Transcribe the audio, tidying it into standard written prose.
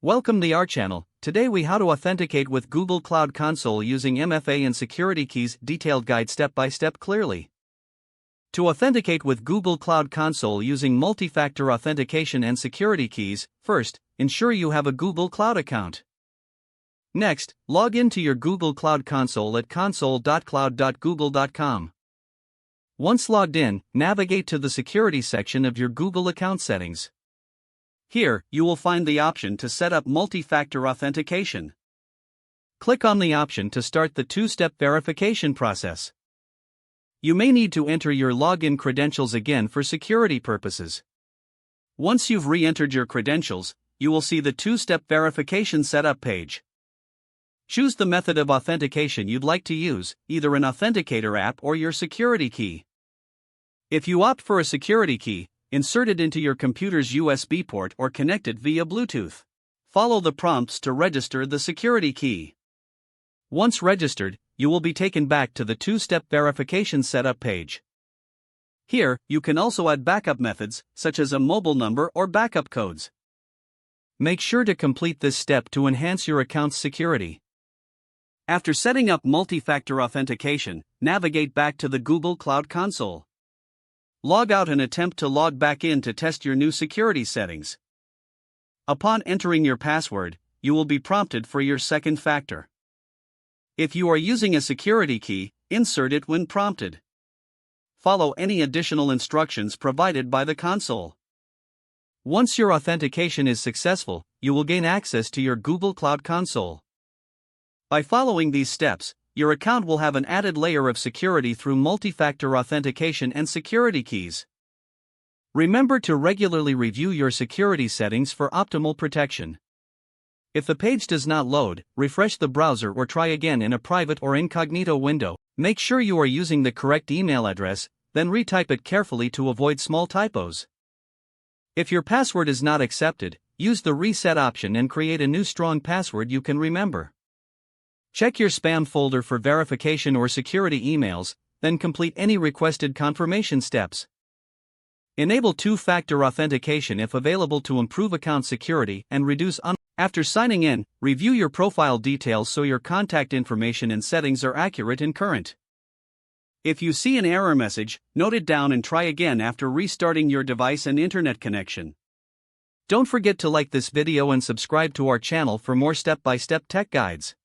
Welcome to our channel. Today we how to authenticate with Google Cloud Console using MFA and security keys. Detailed guide step by step clearly. To authenticate with Google Cloud Console using multi-factor authentication and security keys, first, ensure you have a Google Cloud account. Next, log into your Google Cloud Console at console.cloud.google.com. Once logged in, navigate to the security section of your Google account settings. Here, you will find the option to set up multi-factor authentication. Click on the option to start the two-step verification process. You may need to enter your login credentials again for security purposes. Once you've re-entered your credentials, you will see the two-step verification setup page. Choose the method of authentication you'd like to use, either an authenticator app or your security key. If you opt for a security key, insert it into your computer's USB port or connect it via Bluetooth. Follow the prompts to register the security key. Once registered, you will be taken back to the two-step verification setup page. Here, you can also add backup methods, such as a mobile number or backup codes. Make sure to complete this step to enhance your account's security. After setting up multi-factor authentication, navigate back to the Google Cloud Console. Log out and attempt to log back in to test your new security settings. Upon entering your password, you will be prompted for your second factor. If you are using a security key, insert it when prompted. Follow any additional instructions provided by the console. Once your authentication is successful, you will gain access to your Google Cloud Console. By following these steps, your account will have an added layer of security through multi-factor authentication and security keys. Remember to regularly review your security settings for optimal protection. If the page does not load, refresh the browser or try again in a private or incognito window. Make sure you are using the correct email address, then retype it carefully to avoid small typos. If your password is not accepted, use the reset option and create a new strong password you can remember. Check your spam folder for verification or security emails, then complete any requested confirmation steps. Enable two-factor authentication if available to improve account security and reduce After signing in, review your profile details so your contact information and settings are accurate and current. If you see an error message, note it down and try again after restarting your device and internet connection. Don't forget to like this video and subscribe to our channel for more step-by-step tech guides.